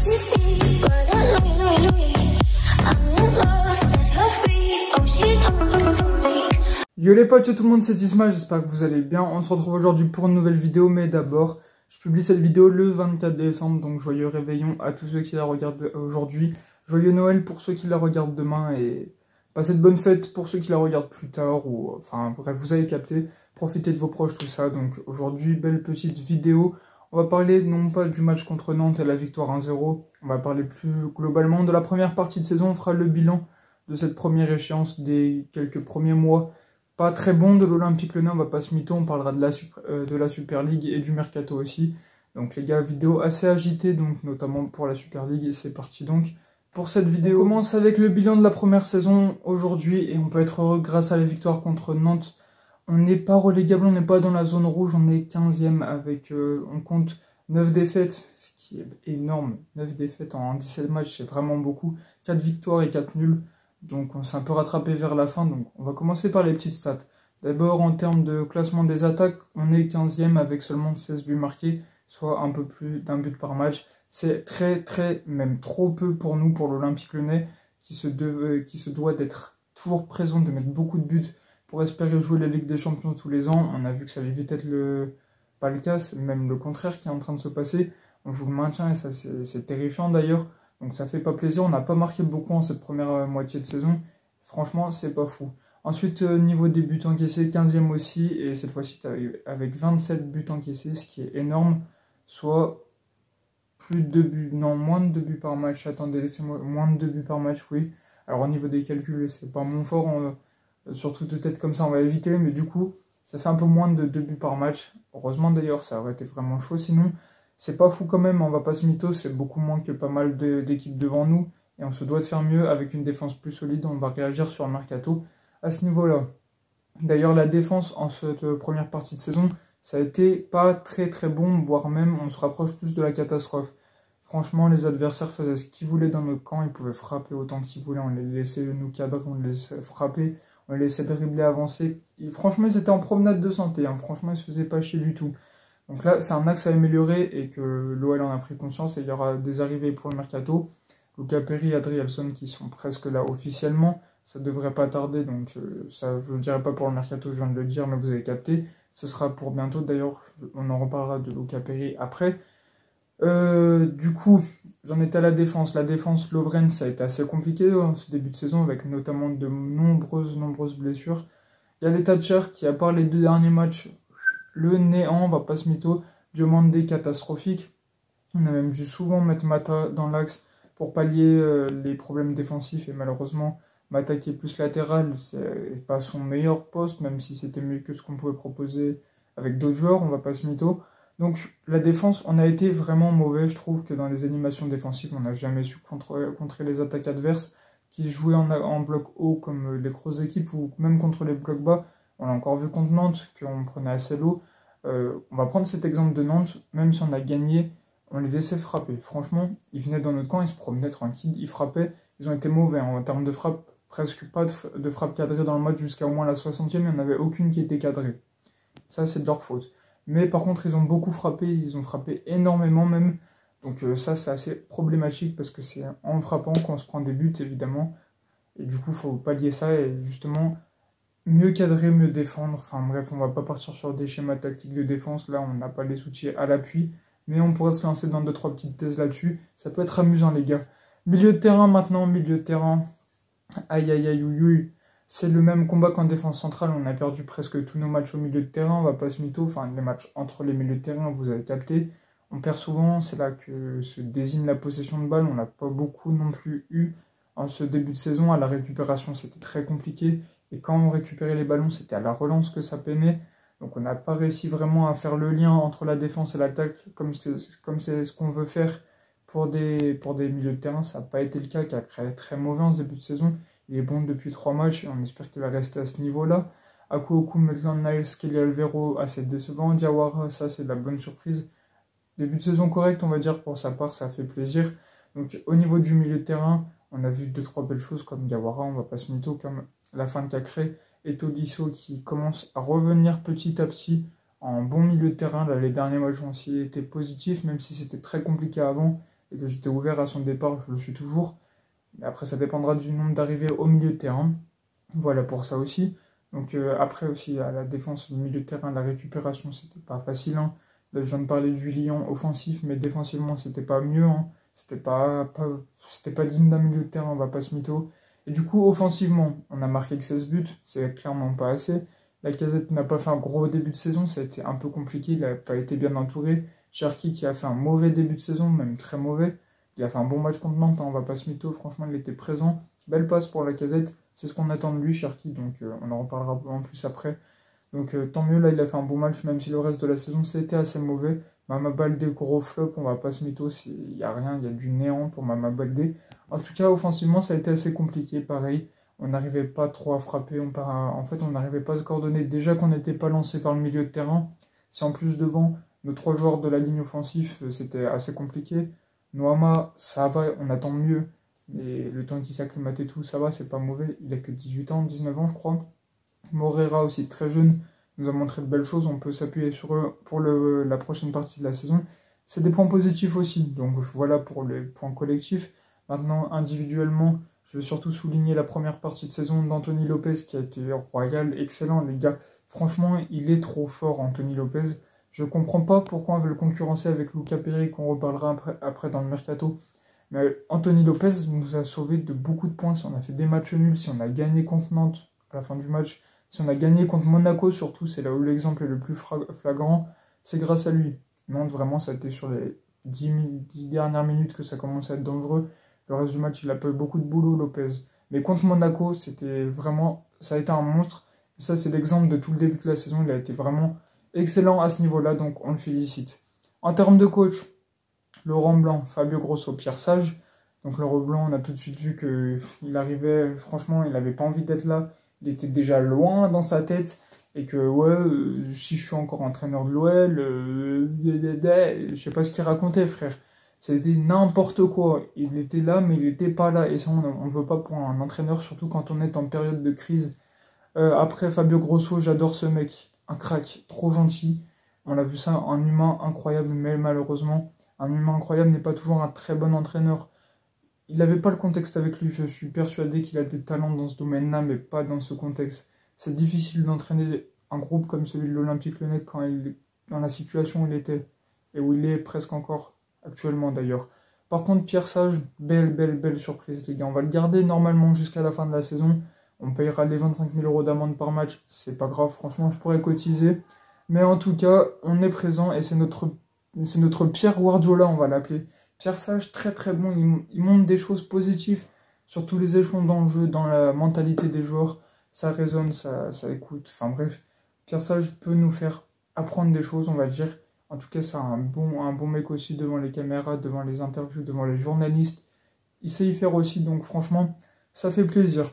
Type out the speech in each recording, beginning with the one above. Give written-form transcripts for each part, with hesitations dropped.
Yo les potes, yo tout le monde, c'est Isma, j'espère que vous allez bien. On se retrouve aujourd'hui pour une nouvelle vidéo, mais d'abord, je publie cette vidéo le 24 décembre, donc joyeux réveillon à tous ceux qui la regardent aujourd'hui. Joyeux Noël pour ceux qui la regardent demain et passez de bonnes fêtes pour ceux qui la regardent plus tard, ou enfin bref, vous avez capté. Profitez de vos proches, tout ça. Donc aujourd'hui, belle petite vidéo. On va parler non pas du match contre Nantes et la victoire 1-0, on va parler plus globalement de la première partie de saison. On fera le bilan de cette première échéance des quelques premiers mois pas très bon de l'Olympique Lyonnais, on va pas se mytho, on parlera de la Super League et du Mercato aussi. Donc les gars, vidéo assez agitée, donc notamment pour la Super League, et c'est parti donc pour cette vidéo. On commence avec le bilan de la première saison aujourd'hui, et on peut être heureux grâce à la victoire contre Nantes. On n'est pas relégable, on n'est pas dans la zone rouge, on est 15e avec, on compte 9 défaites, ce qui est énorme. 9 défaites en 17 matchs, c'est vraiment beaucoup. 4 victoires et 4 nuls. Donc on s'est un peu rattrapé vers la fin, donc on va commencer par les petites stats. D'abord en termes de classement des attaques, on est 15e avec seulement 16 buts marqués, soit un peu plus d'un but par match. C'est même trop peu pour nous, pour l'Olympique Lyonnais, qui se doit d'être toujours présent, de mettre beaucoup de buts pour espérer jouer la Ligue des Champions tous les ans. On a vu que ça allait vite être pas le cas, c'est même le contraire qui est en train de se passer. On joue le maintien et ça c'est terrifiant d'ailleurs. Donc ça fait pas plaisir, on n'a pas marqué beaucoup en cette première moitié de saison. Franchement, c'est pas fou. Ensuite, niveau des buts encaissés, 15e aussi, et cette fois-ci avec 27 buts encaissés, ce qui est énorme, soit plus de 2 buts, non, moins de 2 buts par match. Attendez, laissez-moi, moins de 2 buts par match, oui. Alors au niveau des calculs, c'est pas mon fort, surtout de tête comme ça, on va éviter, mais du coup, ça fait un peu moins de 2 buts par match. Heureusement d'ailleurs, ça aurait été vraiment chaud sinon. C'est pas fou quand même, on va pas se mytho, c'est beaucoup moins que pas mal d'équipes devant nous. Et on se doit de faire mieux avec une défense plus solide, on va réagir sur le mercato à ce niveau-là. D'ailleurs, la défense en cette première partie de saison, ça a été pas très bon, voire même on se rapproche plus de la catastrophe. Franchement, les adversaires faisaient ce qu'ils voulaient dans notre camp, ils pouvaient frapper autant qu'ils voulaient, on les laissait nous cadrer, on les laissait frapper, on les laissait dribbler, avancer. Et franchement, ils étaient en promenade de santé, hein. Franchement, ils se faisaient pas chier du tout. Donc là, c'est un axe à améliorer et que l'OL en a pris conscience et il y aura des arrivées pour le mercato. Luca Perry et Adrielson qui sont presque là officiellement, ça devrait pas tarder, donc ça je ne dirai pas pour le mercato, je viens de le dire, mais vous avez capté. Ce sera pour bientôt, d'ailleurs, on en reparlera de Luca Perry après. Du coup, j'en étais à la défense. La défense, Lovren, ça a été assez compliqué en ce début de saison, avec notamment de nombreuses blessures. Il y a les Thatcher qui, à part les 2 derniers matchs, le néant, on va pas se mytho, Diomandé catastrophique. On a même dû souvent mettre Mata dans l'axe pour pallier les problèmes défensifs et malheureusement Mata qui est plus latéral, c'est pas son meilleur poste, même si c'était mieux que ce qu'on pouvait proposer avec d'autres joueurs, on va pas se mytho. Donc la défense, on a été vraiment mauvais, je trouve que dans les animations défensives, on n'a jamais su contrer les attaques adverses qui jouaient en bloc haut comme les grosses équipes ou même contre les blocs bas. On l'a encore vu contre Nantes, qu'on prenait assez l'eau. On va prendre cet exemple de Nantes, même si on a gagné, on les laissait frapper. Franchement, ils venaient dans notre camp, ils se promenaient tranquilles, ils frappaient. Ils ont été mauvais en termes de frappe, presque pas de frappe cadrée dans le match jusqu'à au moins la 60e, il n'y en avait aucune qui était cadrée. Ça, c'est de leur faute. Mais par contre, ils ont beaucoup frappé, ils ont frappé énormément même. Donc ça, c'est assez problématique parce que c'est en frappant qu'on se prend des buts, évidemment. Et du coup, il faut pallier ça et justement mieux cadrer, mieux défendre. Enfin bref, on va pas partir sur des schémas tactiques de défense. Là, on n'a pas les outils à l'appui. Mais on pourrait se lancer dans 2-3 petites thèses là-dessus. Ça peut être amusant, les gars. Milieu de terrain maintenant, milieu de terrain. Aïe, aïe, aïe, ouïe, ouïe. C'est le même combat qu'en défense centrale. On a perdu presque tous nos matchs au milieu de terrain. On va pas se mytho. Enfin, les matchs entre les milieux de terrain, vous avez capté. On perd souvent. C'est là que se désigne la possession de balle. On n'a pas beaucoup non plus eu en ce début de saison. À la récupération, c'était très compliqué. Et quand on récupérait les ballons, c'était à la relance que ça peinait. Donc on n'a pas réussi vraiment à faire le lien entre la défense et l'attaque comme c'est ce qu'on veut faire pour des milieux de terrain. Ça n'a pas été le cas, qui a créé très mauvais en ce début de saison. Il est bon depuis 3 matchs et on espère qu'il va rester à ce niveau-là. Akuoku, Maitland-Niles, Kelly Alvaro, assez décevant. Diawara, ça c'est de la bonne surprise. Début de saison correct, on va dire, pour sa part, ça fait plaisir. Donc au niveau du milieu de terrain, on a vu 2-3 belles choses comme Diawara, on va pas se mytho, comme la fin de Cacré. Et Tolisso qui commence à revenir petit à petit en bon milieu de terrain. Là, les derniers matchs ont aussi été positifs, même si c'était très compliqué avant. et que j'étais ouvert à son départ, je le suis toujours. Mais après, ça dépendra du nombre d'arrivées au milieu de terrain. Voilà pour ça aussi. Donc après aussi, à la défense, au milieu de terrain, la récupération, c'était pas facile, hein. Là, je viens de parler du Lyon offensif, mais défensivement, c'était pas mieux, hein. C'était pas digne d'un milieu de terrain, on va pas se mytho. Et du coup, offensivement, on a marqué que 16 buts, c'est clairement pas assez. Lacazette n'a pas fait un gros début de saison, ça a été un peu compliqué, il n'a pas été bien entouré. Cherki qui a fait un mauvais début de saison, même très mauvais. Il a fait un bon match contre Nantes, hein, on va pas se mytho, franchement il était présent. Belle passe pour Lacazette, c'est ce qu'on attend de lui, Cherki, donc on en reparlera en plus après. Donc tant mieux, là il a fait un bon match, même si le reste de la saison c'était assez mauvais. Mama Baldé, gros flop, on va pas se mytho, il n'y a rien, il y a du néant pour Mama Baldé. En tout cas, offensivement, ça a été assez compliqué, pareil. On n'arrivait pas trop à frapper, en fait, on n'arrivait pas à se coordonner. Déjà qu'on n'était pas lancé par le milieu de terrain, si en plus devant, nos 3 joueurs de la ligne offensive, c'était assez compliqué. Noama, ça va, on attend mieux. Et le temps qu'il s'acclimate et tout, ça va, c'est pas mauvais. Il a que 18 ans, 19 ans, je crois. Morera aussi très jeune, nous a montré de belles choses, on peut s'appuyer sur eux pour la prochaine partie de la saison. C'est des points positifs aussi, donc voilà pour les points collectifs. Maintenant, individuellement, je veux surtout souligner la première partie de saison d'Anthony Lopez qui a été royal, excellent les gars. Franchement, il est trop fort Anthony Lopez. Je comprends pas pourquoi on veut le concurrencer avec Luca Perry qu'on reparlera après dans le mercato. Mais Anthony Lopez nous a sauvé de beaucoup de points si on a fait des matchs nuls, si on a gagné contre Nantes à la fin du match. Si on a gagné contre Monaco, surtout, c'est là où l'exemple est le plus flagrant, c'est grâce à lui. Nantes, vraiment, ça a été sur les 10 dernières minutes que ça commence à être dangereux. Le reste du match, il a pas eu beaucoup de boulot, Lopez. Mais contre Monaco, c'était vraiment, ça a été un monstre. Et ça, c'est l'exemple de tout le début de la saison. Il a été vraiment excellent à ce niveau-là, donc on le félicite. En termes de coach, Laurent Blanc, Fabio Grosso, Pierre Sage. Donc Laurent Blanc, on a tout de suite vu qu'il arrivait, franchement, il n'avait pas envie d'être là. Il était déjà loin dans sa tête et que ouais, si je suis encore entraîneur de l'OL, je sais pas ce qu'il racontait, frère. C'était n'importe quoi. Il était là, mais il n'était pas là. Et ça, on ne veut pas pour un entraîneur, surtout quand on est en période de crise. Après, Fabio Grosso, j'adore ce mec. Un crack, trop gentil. On a vu ça, un humain incroyable, mais malheureusement, un humain incroyable n'est pas toujours un très bon entraîneur. Il n'avait pas le contexte avec lui, je suis persuadé qu'il a des talents dans ce domaine-là, mais pas dans ce contexte. C'est difficile d'entraîner un groupe comme celui de l'Olympique Lyonnais quand il est dans la situation où il était, et où il est presque encore, actuellement d'ailleurs. Par contre, Pierre Sage, belle surprise, les gars. On va le garder normalement jusqu'à la fin de la saison. On payera les 25 000 € d'amende par match, c'est pas grave, franchement, je pourrais cotiser. Mais en tout cas, on est présent et c'est notre Pierre Guardiola, on va l'appeler. Pierre Sage, très bon, il montre des choses positives sur tous les échelons dans le jeu, dans la mentalité des joueurs. Ça résonne, ça écoute. Enfin bref, Pierre Sage peut nous faire apprendre des choses, on va dire. En tout cas, c'est un bon mec aussi devant les caméras, devant les interviews, devant les journalistes. Il sait y faire aussi, donc franchement, ça fait plaisir.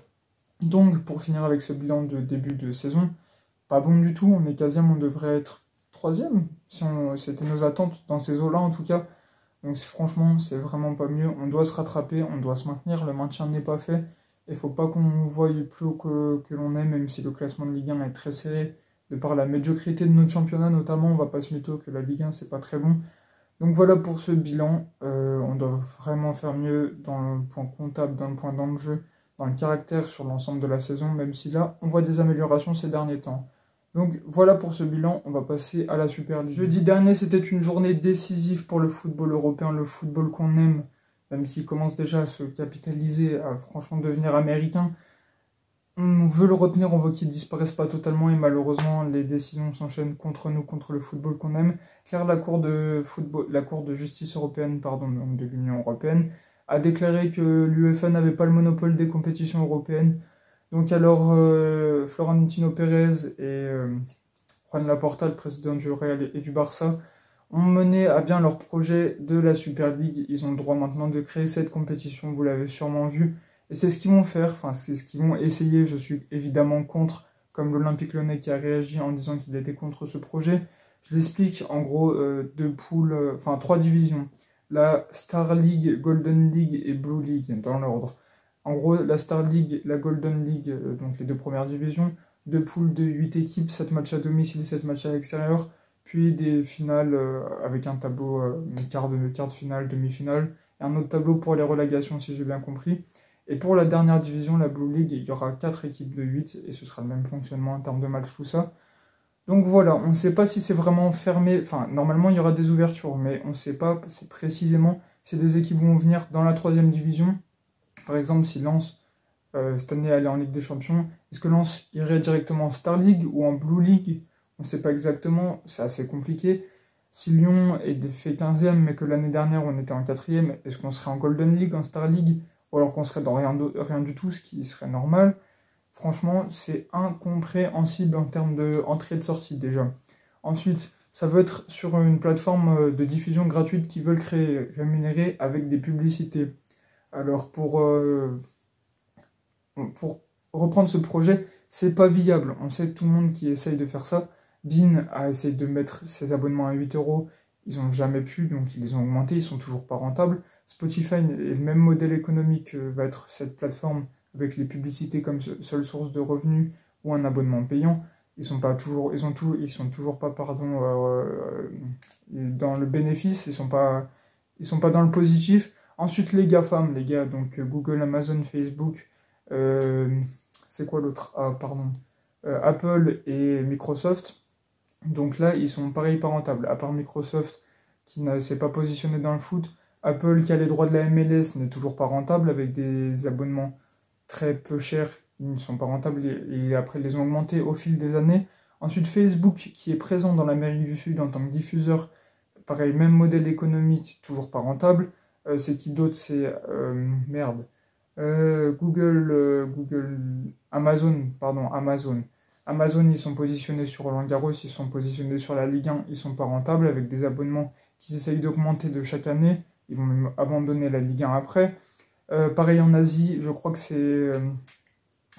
Donc, pour finir avec ce bilan de début de saison, pas bon du tout, on est quasiment, on devrait être 3e, si c'était nos attentes, dans ces eaux-là en tout cas. Donc franchement, c'est vraiment pas mieux. On doit se rattraper, on doit se maintenir. Le maintien n'est pas fait. Il ne faut pas qu'on voie plus haut que l'on est, même si le classement de Ligue 1 est très serré. De par la médiocrité de notre championnat notamment, on va pas se mytho que la Ligue 1, c'est pas très bon. Donc voilà pour ce bilan. On doit vraiment faire mieux dans le point comptable, dans le point dans le jeu, dans le caractère sur l'ensemble de la saison, même si là, on voit des améliorations ces derniers temps. Donc voilà pour ce bilan, on va passer à la Super League. Jeudi dernier, c'était une journée décisive pour le football européen, le football qu'on aime, même s'il commence déjà à se capitaliser, à franchement devenir américain. On veut le retenir, on veut qu'il ne disparaisse pas totalement et malheureusement, les décisions s'enchaînent contre nous, contre le football qu'on aime, car la Cour de justice européenne, donc de l'Union européenne, a déclaré que l'UEFA n'avait pas le monopole des compétitions européennes. Donc alors, Florentino Pérez et Juan Laporta, le président du Real et du Barça, ont mené à bien leur projet de la Super League. Ils ont le droit maintenant de créer cette compétition, vous l'avez sûrement vu. Et c'est ce qu'ils vont faire, enfin c'est ce qu'ils vont essayer. Je suis évidemment contre, comme l'Olympique Lyonnais qui a réagi en disant qu'il était contre ce projet. Je l'explique, en gros, 3 divisions. La Star League, Golden League et Blue League, dans l'ordre. En gros, la Star League, la Golden League, donc les 2 premières divisions, 2 poules de 8 équipes, 7 matchs à domicile, 7 matchs à l'extérieur, puis des finales avec un tableau, quart de finale, demi-finale, et un autre tableau pour les relégations, si j'ai bien compris. Et pour la dernière division, la Blue League, il y aura 4 équipes de 8, et ce sera le même fonctionnement en termes de match, tout ça. Donc voilà, on ne sait pas si c'est vraiment fermé, enfin normalement il y aura des ouvertures, mais on ne sait pas c'est précisément si des équipes vont venir dans la 3e division. Par exemple, si Lens, cette année, allait en Ligue des Champions, est-ce que Lens irait directement en Star League ou en Blue League? On ne sait pas exactement, c'est assez compliqué. Si Lyon est fait 15e, mais que l'année dernière on était en 4e, est-ce qu'on serait en Golden League, en Star League, ou alors qu'on serait dans rien du tout, ce qui serait normal? Franchement, c'est incompréhensible en termes d'entrée et de sortie déjà. Ensuite, ça veut être sur une plateforme de diffusion gratuite qu'ils veulent créer, rémunérée avec des publicités. Alors pour reprendre ce projet, c'est pas viable. On sait que tout le monde qui essaye de faire ça, Bein a essayé de mettre ses abonnements à 8 euros, ils n'ont jamais pu, donc ils les ont augmentés, ils sont toujours pas rentables. Spotify est le même modèle économique, va être cette plateforme avec les publicités comme seule source de revenus ou un abonnement payant. Ils sont toujours pas dans le bénéfice, ils sont pas dans le positif. Ensuite les GAFAM, les gars, donc Google, Amazon, Facebook, c'est quoi l'autre? Ah pardon, Apple et Microsoft. Donc là ils sont pareil pas rentables, à part Microsoft qui ne s'est pas positionné dans le foot. Apple qui a les droits de la MLS n'est toujours pas rentable avec des abonnements très peu chers, ils ne sont pas rentables et après ils les ont augmentés au fil des années. Ensuite Facebook qui est présent dans l'Amérique du Sud en tant que diffuseur, pareil même modèle économique, toujours pas rentable. C'est qui d'autre? C'est merde. Amazon. Amazon, ils sont positionnés sur Roland-Garros, ils sont positionnés sur la Ligue 1, ils sont pas rentables avec des abonnements qu'ils essayent d'augmenter de chaque année. Ils vont même abandonner la Ligue 1 après. Pareil en Asie, je crois que c'est...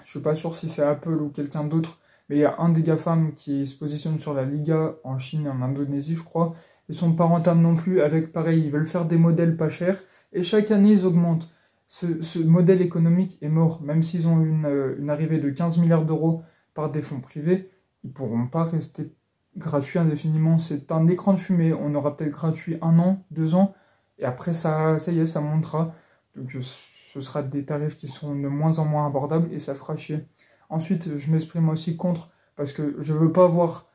je suis pas sûr si c'est Apple ou quelqu'un d'autre, mais il y a un des GAFAM qui se positionne sur la Liga en Chine et en Indonésie, je crois. Ils sont pas rentables non plus, avec pareil, ils veulent faire des modèles pas chers, et chaque année ils augmentent. Ce modèle économique est mort, même s'ils ont une arrivée de 15 milliards d'euros par des fonds privés, ils ne pourront pas rester gratuits indéfiniment. C'est un écran de fumée, on aura peut-être gratuit 1 an, 2 ans, et après ça y est, ça montera. Donc ce sera des tarifs qui sont de moins en moins abordables, et ça fera chier. Ensuite, je m'exprime aussi contre, parce que je ne veux pas voir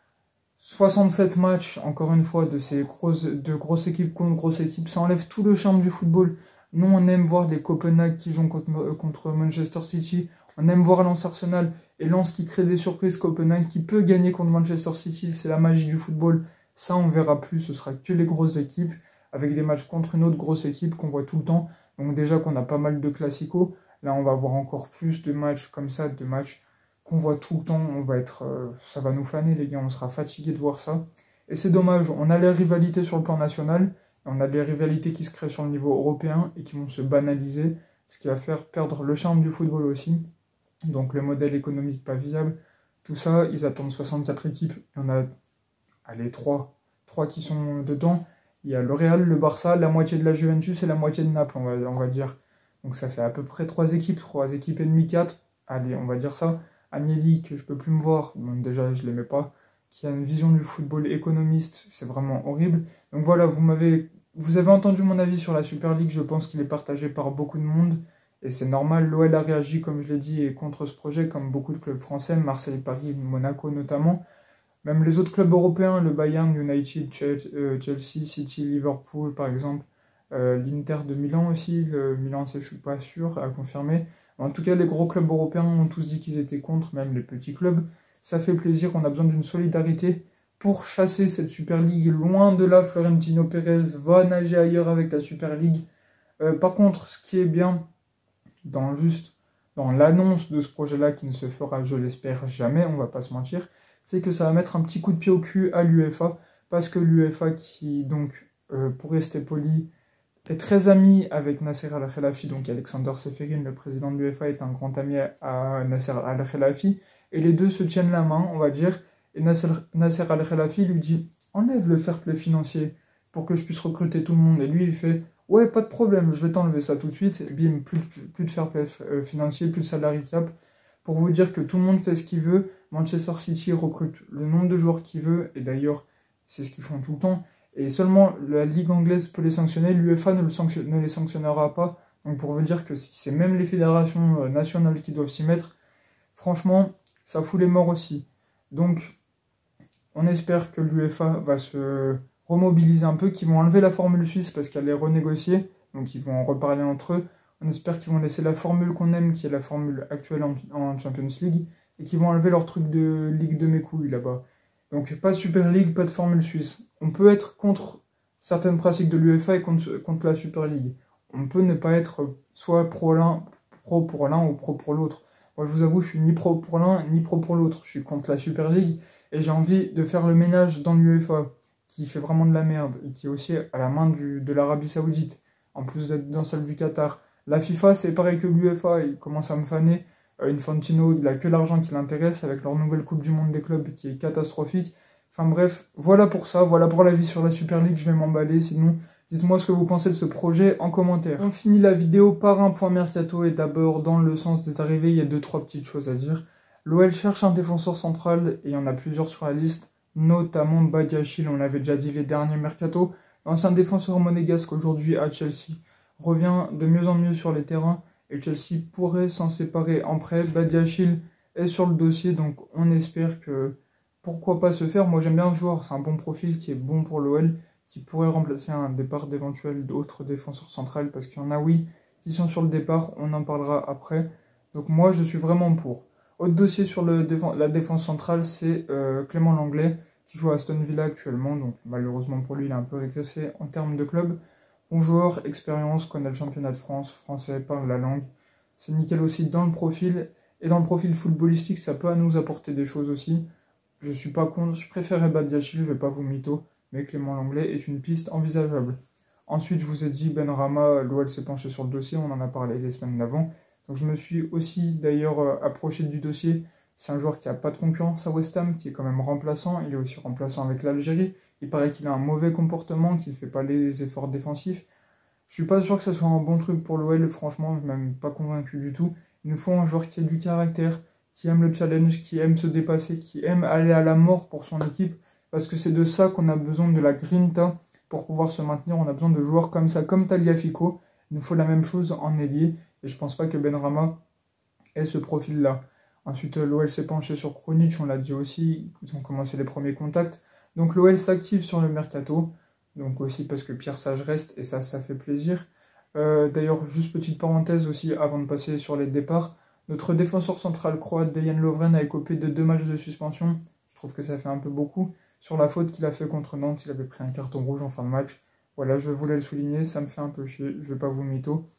67 matchs, encore une fois, de grosses équipes contre grosses équipes. Ça enlève tout le charme du football. Nous, on aime voir des Copenhague qui jouent contre Manchester City. On aime voir Lens Arsenal et Lens qui crée des surprises. Copenhague qui peut gagner contre Manchester City. C'est la magie du football. Ça, on verra plus. Ce sera que les grosses équipes avec des matchs contre une autre grosse équipe qu'on voit tout le temps. Donc déjà qu'on a pas mal de classicos. Là, on va avoir encore plus de matchs comme ça, de matchs qu'on voit tout le temps. Ça va nous faner, les gars. On sera fatigué de voir ça. Et c'est dommage. On a les rivalités sur le plan national. On a des rivalités qui se créent sur le niveau européen et qui vont se banaliser, ce qui va faire perdre le charme du football aussi. Donc le modèle économique pas viable. Tout ça, ils attendent 64 équipes. Il y en a, allez, 3 qui sont dedans. Il y a le Real, le Barça, la moitié de la Juventus et la moitié de Naples, on va dire. Donc ça fait à peu près 3 équipes et demie, 4. Allez, on va dire ça. Agnelli, que je peux plus me voir, bon, déjà je l'aimais pas, qui a une vision du football économiste, c'est vraiment horrible. Donc voilà, vous avez entendu mon avis sur la Super League, je pense qu'il est partagé par beaucoup de monde, et c'est normal, l'OL a réagi, comme je l'ai dit, et contre ce projet, comme beaucoup de clubs français, Marseille, Paris, Monaco notamment. Même les autres clubs européens, le Bayern, United, Chelsea, City, Liverpool par exemple, l'Inter de Milan aussi, le Milan, je suis pas sûr à confirmer. En tout cas, les gros clubs européens ont tous dit qu'ils étaient contre, même les petits clubs. Ça fait plaisir, on a besoin d'une solidarité pour chasser cette Super League. Loin de là, Florentino Pérez va nager ailleurs avec la Super League. Par contre, ce qui est bien dans l'annonce de ce projet-là, qui ne se fera, je l'espère, jamais, on va pas se mentir, c'est que ça va mettre un petit coup de pied au cul à l'UEFA, parce que l'UEFA qui, donc, pour rester poli, est très ami avec Nasser Al-Khelaifi, donc Alexander Seferin, le président de l'UEFA, est un grand ami à Nasser Al-Khelaifi, et les deux se tiennent la main, on va dire, et Nasser Al-Khelaifi lui dit « Enlève le fair play financier pour que je puisse recruter tout le monde », et lui il fait « Ouais, pas de problème, je vais t'enlever ça tout de suite », et bim, plus de fair play financier, plus de salary cap, pour vous dire que tout le monde fait ce qu'il veut. Manchester City recrute le nombre de joueurs qu'il veut, et d'ailleurs, c'est ce qu'ils font tout le temps. Et seulement la Ligue anglaise peut les sanctionner, l'UEFA ne les sanctionnera pas. Donc pour vous dire que si c'est même les fédérations nationales qui doivent s'y mettre, franchement, ça fout les morts aussi. Donc on espère que l'UEFA va se remobiliser un peu, qu'ils vont enlever la formule suisse parce qu'elle est renégociée, donc ils vont en reparler entre eux. On espère qu'ils vont laisser la formule qu'on aime, qui est la formule actuelle en Champions League, et qu'ils vont enlever leur truc de Ligue de mes couilles là-bas. Donc pas de Super League, pas de formule suisse. On peut être contre certaines pratiques de l'UEFA et contre la Super League. On peut ne pas être soit pro pour l'un ou pro pour l'autre. Moi je vous avoue, je suis ni pro pour l'un ni pro pour l'autre. Je suis contre la Super League et j'ai envie de faire le ménage dans l'UEFA, qui fait vraiment de la merde et qui est aussi à la main de l'Arabie Saoudite, en plus d'être dans celle du Qatar. La FIFA, c'est pareil que l'UEFA, ils commencent à me faner. Infantino, il n'a que l'argent qui l'intéresse avec leur nouvelle Coupe du Monde des clubs qui est catastrophique. Enfin bref, voilà pour ça, voilà pour l'avis sur la Super League, je vais m'emballer, sinon dites-moi ce que vous pensez de ce projet en commentaire. On finit la vidéo par un point mercato et d'abord dans le sens des arrivées, il y a 2-3 petites choses à dire. L'OL cherche un défenseur central et il y en a plusieurs sur la liste, notamment Badiachil, on l'avait déjà dit les derniers mercato. L'ancien défenseur monégasque aujourd'hui à Chelsea revient de mieux en mieux sur les terrains et Chelsea pourrait s'en séparer en prêt. Badiachil est sur le dossier, donc on espère que pourquoi pas se faire. Moi j'aime bien le joueur, c'est un bon profil qui est bon pour l'OL, qui pourrait remplacer un départ d'éventuels d'autres défenseurs centrales, parce qu'il y en a oui qui sont sur le départ, on en parlera après. Donc moi je suis vraiment pour. Autre dossier sur la défense centrale, c'est Clément Lenglet, qui joue à Aston Villa actuellement, donc malheureusement pour lui il a un peu régressé en termes de club. Bon joueur, expérience, connaît le championnat de France, français, parle la langue. C'est nickel aussi dans le profil. Et dans le profil footballistique, ça peut nous apporter des choses aussi. Je suis pas contre, je préférais Badiachil, je vais pas vous mytho, mais Clément Lenglet est une piste envisageable. Ensuite, je vous ai dit, Benrahma, l'OL s'est penché sur le dossier, on en a parlé les semaines d'avant. Donc je me suis aussi d'ailleurs approché du dossier. C'est un joueur qui n'a pas de concurrence à West Ham, qui est quand même remplaçant. Il est aussi remplaçant avec l'Algérie. Il paraît qu'il a un mauvais comportement, qu'il ne fait pas les efforts défensifs. Je suis pas sûr que ce soit un bon truc pour l'OL, franchement, je suis même pas convaincu du tout. Il nous faut un joueur qui a du caractère, qui aime le challenge, qui aime se dépasser, qui aime aller à la mort pour son équipe. Parce que c'est de ça qu'on a besoin, de la grinta, pour pouvoir se maintenir. On a besoin de joueurs comme ça, comme Tagliafico. Il nous faut la même chose en ailier. Et je pense pas que Benrahma ait ce profil-là. Ensuite, l'OL s'est penché sur Krunic, on l'a dit aussi, ils ont commencé les premiers contacts. Donc l'OL s'active sur le mercato, donc aussi parce que Pierre Sage reste, et ça fait plaisir. D'ailleurs, juste petite parenthèse aussi, avant de passer sur les départs, notre défenseur central croate, Dejan Lovren, a écopé de 2 matchs de suspension. Je trouve que ça fait un peu beaucoup. Sur la faute qu'il a fait contre Nantes, il avait pris un carton rouge en fin de match. Voilà, je voulais le souligner, ça me fait un peu chier, je vais pas vous mytho.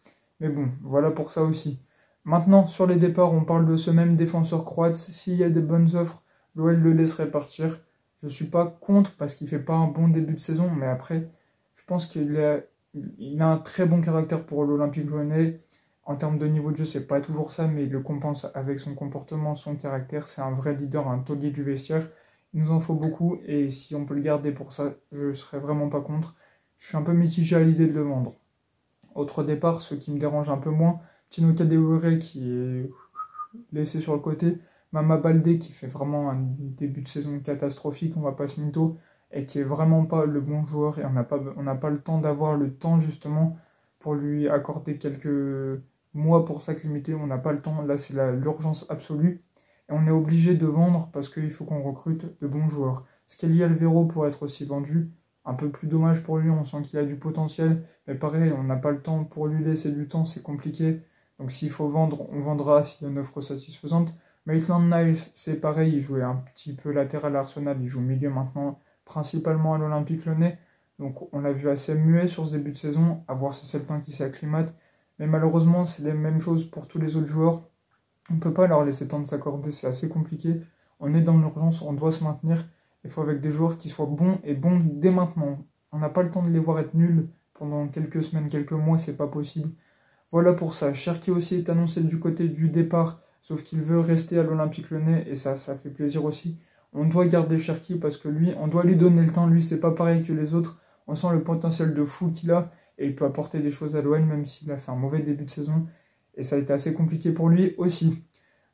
Mais bon, voilà pour ça aussi. Maintenant, sur les départs, on parle de ce même défenseur croate. S'il y a des bonnes offres, l'OL le laisserait partir. Je ne suis pas contre parce qu'il ne fait pas un bon début de saison, mais après, je pense qu'il a un très bon caractère pour l'Olympique Lyonnais. En termes de niveau de jeu, c'est pas toujours ça, mais il le compense avec son comportement, son caractère. C'est un vrai leader, un taulier du vestiaire. Il nous en faut beaucoup, et si on peut le garder pour ça, je ne serais vraiment pas contre. Je suis un peu mitigé à l'idée de le vendre. Autre départ, ce qui me dérange un peu moins, Tino Kadewere qui est laissé sur le côté, Mama Baldé qui fait vraiment un début de saison catastrophique, on va pas se mytho, et qui est vraiment pas le bon joueur, et on n'a pas le temps d'avoir le temps justement pour lui accorder quelques mois pour s'acclimater, on n'a pas le temps, là c'est l'urgence absolue, et on est obligé de vendre parce qu'il faut qu'on recrute de bons joueurs. Skelly Alvero pourrait être aussi vendu, un peu plus dommage pour lui, on sent qu'il a du potentiel, mais pareil, on n'a pas le temps pour lui laisser du temps, c'est compliqué. Donc s'il faut vendre, on vendra s'il y a une offre satisfaisante. Maitland-Niles, c'est pareil, il jouait un petit peu latéral à Arsenal, il joue milieu maintenant, principalement à l'Olympique Lyonnais. Donc on l'a vu assez muet sur ce début de saison, à voir si c'est le temps qui s'acclimate. Mais malheureusement, c'est les mêmes choses pour tous les autres joueurs. On ne peut pas leur laisser le temps de s'accorder, c'est assez compliqué. On est dans l'urgence, on doit se maintenir. Il faut avec des joueurs qui soient bons et bons dès maintenant. On n'a pas le temps de les voir être nuls pendant quelques semaines, quelques mois, c'est pas possible. Voilà pour ça. Cherki aussi est annoncé du côté du départ, sauf qu'il veut rester à l'Olympique Lyonnais, et ça fait plaisir aussi. On doit garder Cherki parce que lui, on doit lui donner le temps. Lui, c'est pas pareil que les autres. On sent le potentiel de fou qu'il a, et il peut apporter des choses à l'OL, même s'il a fait un mauvais début de saison. Et ça a été assez compliqué pour lui aussi.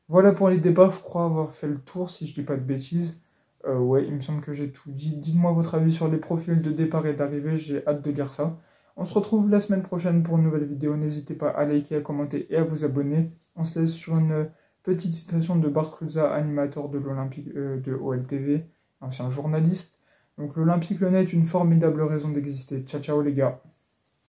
Voilà pour les départs, je crois avoir fait le tour, si je dis pas de bêtises. Ouais, il me semble que j'ai tout dit. Dites-moi votre avis sur les profils de départ et d'arrivée, j'ai hâte de lire ça. On se retrouve la semaine prochaine pour une nouvelle vidéo. N'hésitez pas à liker, à commenter et à vous abonner. On se laisse sur une petite citation de Bartruza, animateur de l'Olympique de OLTV, ancien journaliste. Donc l'Olympique Lyonnais est une formidable raison d'exister. Ciao ciao les gars.